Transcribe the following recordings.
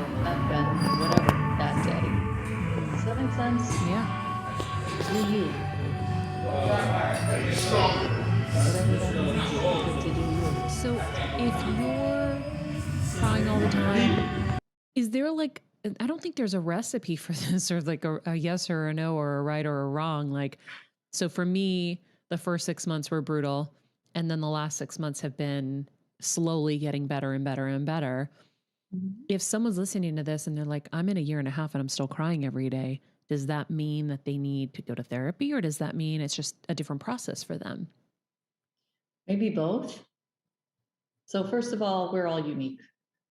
been whatever that day. Does that make sense? Yeah. Do you, whatever that is, you get to do you. So if you're crying all the time, is there like, I don't think there's a recipe for this or like a yes or a no or a right or a wrong. Like, so for me, the first 6 months were brutal. And then the last 6 months have been slowly getting better and better and better. Mhm. If someone's listening to this and they're like, I'm in a year and a half and I'm still crying every day, does that mean that they need to go to therapy or does that mean it's just a different process for them? Maybe both. So first of all, we're all unique.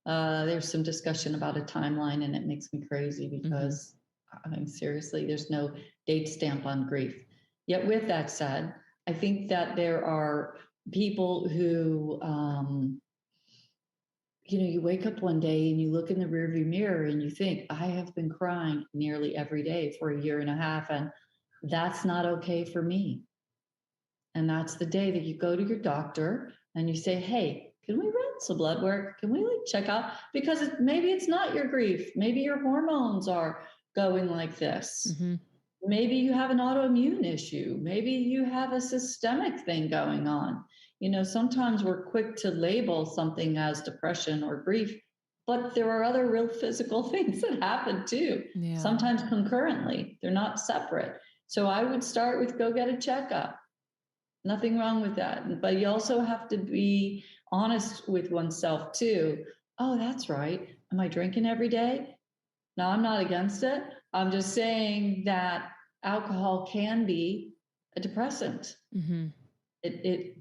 There's some discussion about a timeline, and it makes me crazy Mm-hmm. because I mean, seriously, there's no date stamp on grief. Yet, with that said, I think that there are people who, you wake up one day and you look in the rearview mirror and you think, I have been crying nearly every day for a year and a half, and that's not okay for me. And that's the day that you go to your doctor and you say, hey, can we run some blood work? Can we like check out? Because maybe it's not your grief. Maybe your hormones are going like this. Mm-hmm. Maybe you have an autoimmune issue. Maybe you have a systemic thing going on. Sometimes we're quick to label something as depression or grief, but there are other real physical things that happen too, Yeah. sometimes concurrently. They're not separate. So I would start with go get a checkup. Nothing wrong with that. But you also have to be honest with oneself too. Oh, that's right. Am I drinking every day? No, I'm not against it. I'm just saying that alcohol can be a depressant. Mm-hmm. It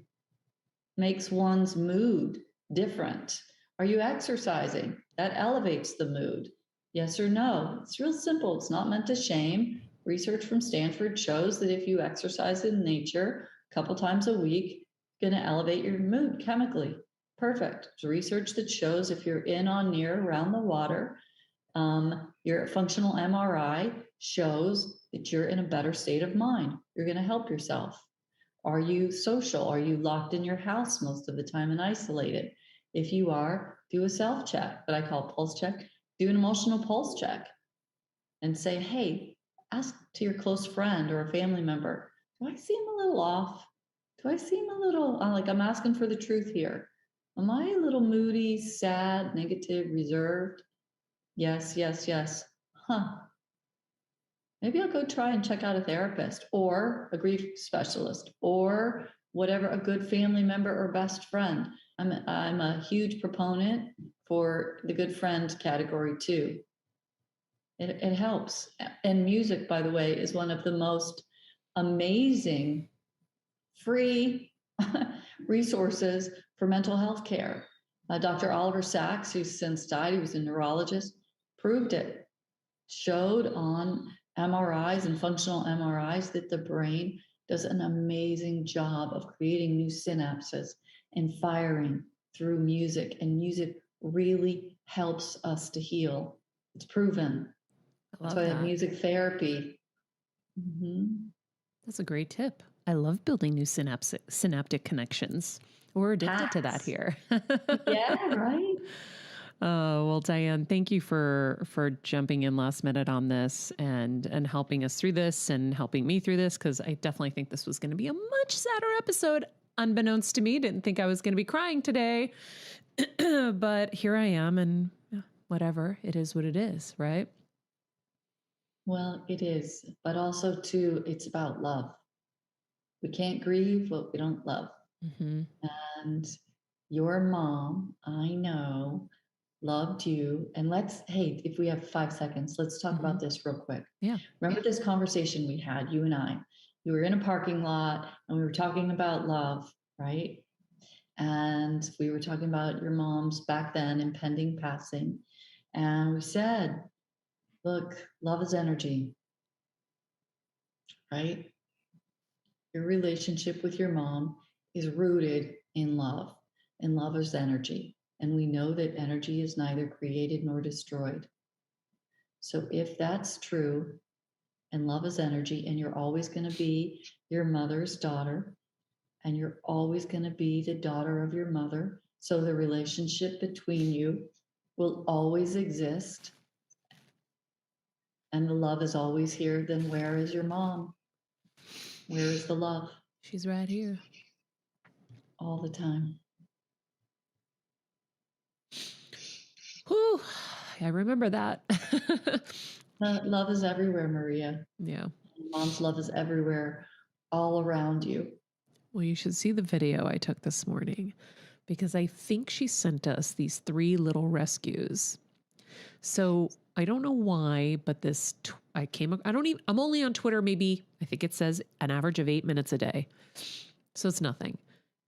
makes one's mood different. Are you exercising? That elevates the mood. Yes or no? It's real simple. It's not meant to shame. Research from Stanford shows that if you exercise in nature a couple times a week, it's going to elevate your mood chemically. Perfect. There's research that shows if you're in, on, near, around the water, your functional MRI shows that you're in a better state of mind. You're going to help yourself. Are you social? Are you locked in your house most of the time and isolated? If you are, do a self check, what I call pulse check. Do an emotional pulse check and say, hey, ask to your close friend or a family member, do I seem a little off? Do I seem a little like I'm asking for the truth here? Am I a little moody, sad, negative, reserved? Yes, yes, yes. Huh. Maybe I'll go try and check out a therapist or a grief specialist or whatever, a good family member or best friend. I'm a huge proponent for the good friend category too. It helps. And music, by the way, is one of the most amazing free resources for mental health care. Dr. Oliver Sacks, who's since died, he was a neurologist, proved it, showed on MRIs and functional MRIs that the brain does an amazing job of creating new synapses and firing through music. And music really helps us to heal. It's proven. I That's love why I have that. music therapy. Mm-hmm. That's a great tip. I love building new synaptic connections. We're addicted to that Hacks. here. Yeah, right. Oh, well, Diane, thank you for jumping in last minute on this and helping us through this and helping me through this because I definitely think this was going to be a much sadder episode. Unbeknownst to me, didn't think I was going to be crying today, but here I am, and whatever it is, what it is, right? Well, it is, but also too, it's about love. We can't grieve what we don't love. Mm-hmm. And your mom, I know, loved you. And hey, if we have 5 seconds, let's talk Mm-hmm. about this real quick. Yeah. Remember this conversation we had, you and I? We were in a parking lot and we were talking about love, right? And we were talking about your mom's back then impending passing. And we said, look, love is energy, right? Your relationship with your mom is rooted in love, and love is energy. And we know that energy is neither created nor destroyed. So if that's true, and love is energy, and you're always going to be your mother's daughter, and you're always going to be the daughter of your mother. So the relationship between you will always exist, and the love is always here, then where is your mom? Where is the love? She's right here. All the time. Whew, I remember that. Love is everywhere, Maria. Yeah. Mom's love is everywhere, all around you. Well, you should see the video I took this morning because I think she sent us these 3 little rescues. So I don't know why, but I'm only on Twitter, maybe, I think it says an average of 8 minutes a day. So it's nothing.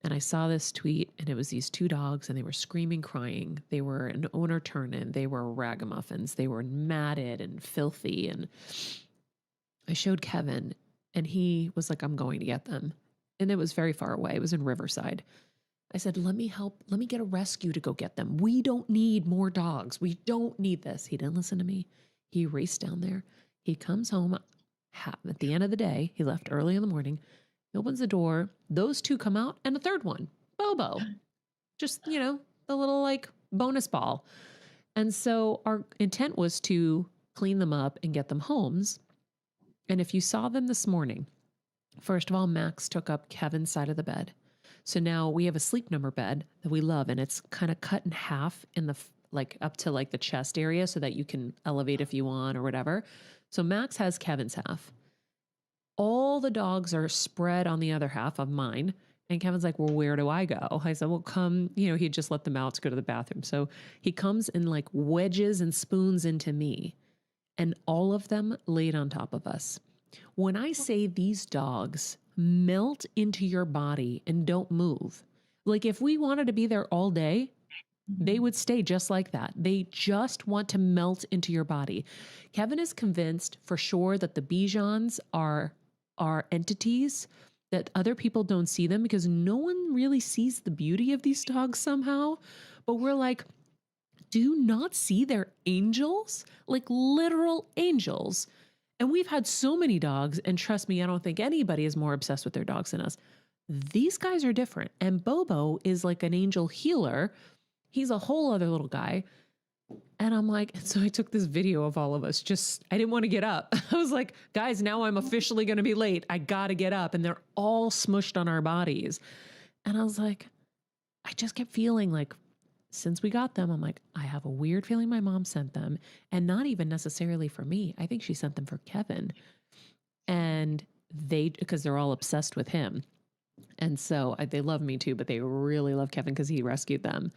And I saw this tweet and it was these 2 dogs and they were screaming, crying. They were an owner turn-in. They were ragamuffins. They were matted and filthy. And I showed Kevin and he was like, I'm going to get them. And it was very far away. It was in Riverside. I said, let me help. Let me get a rescue to go get them. We don't need more dogs. We don't need this. He didn't listen to me. He raced down there. He comes home at the end of the day. He left early in the morning. He opens the door. Those 2 come out and a 3rd one, Bobo. Just, the little like bonus ball. And so our intent was to clean them up and get them homes. And if you saw them this morning, first of all, Max took up Kevin's side of the bed. So now we have a Sleep Number bed that we love, and it's kind of cut in half in the up to like the chest area so that you can elevate if you want or whatever. So Max has Kevin's half. All the dogs are spread on the other half of mine. And Kevin's like, well, where do I go? I said, well, come, he'd just let them out to go to the bathroom. So he comes and like wedges and spoons into me, and all of them laid on top of us. When I say these dogs melt into your body and don't move, like if we wanted to be there all day, they would stay just like that. They just want to melt into your body. Kevin is convinced for sure that the Bijans are entities, that other people don't see them because no one really sees the beauty of these dogs somehow. But we're like, do you not see they're angels? Like literal angels. And we've had so many dogs, and trust me, I don't think anybody is more obsessed with their dogs than us. These guys are different. And Bobo is like an angel healer. He's a whole other little guy. And I'm like, so I took this video of all of us. I didn't want to get up. I was like, guys, now I'm officially going to be late. I got to get up. And they're all smushed on our bodies. And I was like, I just kept feeling like, since we got them, I'm like, I have a weird feeling my mom sent them, and not even necessarily for me. I think she sent them for Kevin, and because they're all obsessed with him. And so they love me too, but they really love Kevin because he rescued them.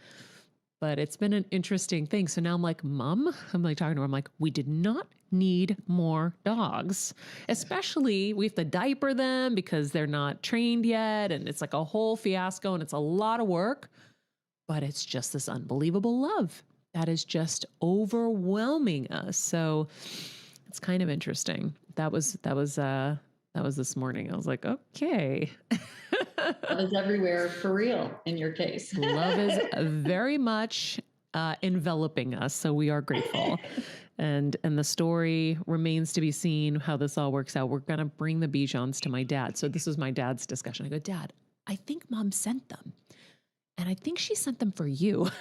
But it's been an interesting thing. So now I'm like, Mom, I'm like talking to her. I'm like, we did not need more dogs, especially we have to diaper them because they're not trained yet. And it's like a whole fiasco and it's a lot of work. But it's just this unbelievable love that is just overwhelming us. So it's kind of interesting. That was this morning. I was like, okay. Love is everywhere for real in your case. Love is very much enveloping us. So we are grateful. And the story remains to be seen how this all works out. We're going to bring the Bijans to my dad. So this was my dad's discussion. I go, Dad, I think Mom sent them. And I think she sent them for you.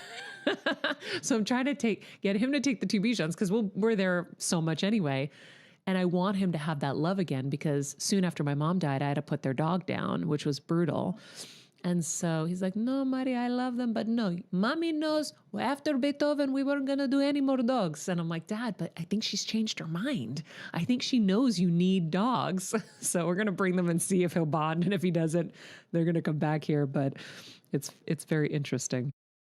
So I'm trying to get him to take the 2 Bijans because we're there so much anyway. And I want him to have that love again because soon after my mom died, I had to put their dog down, which was brutal. And so he's like, no, Maria, I love them. But no, Mommy knows after Beethoven, we weren't going to do any more dogs. And I'm like, Dad, but I think she's changed her mind. I think she knows you need dogs. So we're going to bring them and see if he'll bond. And if he doesn't, they're going to come back here. But it's very interesting.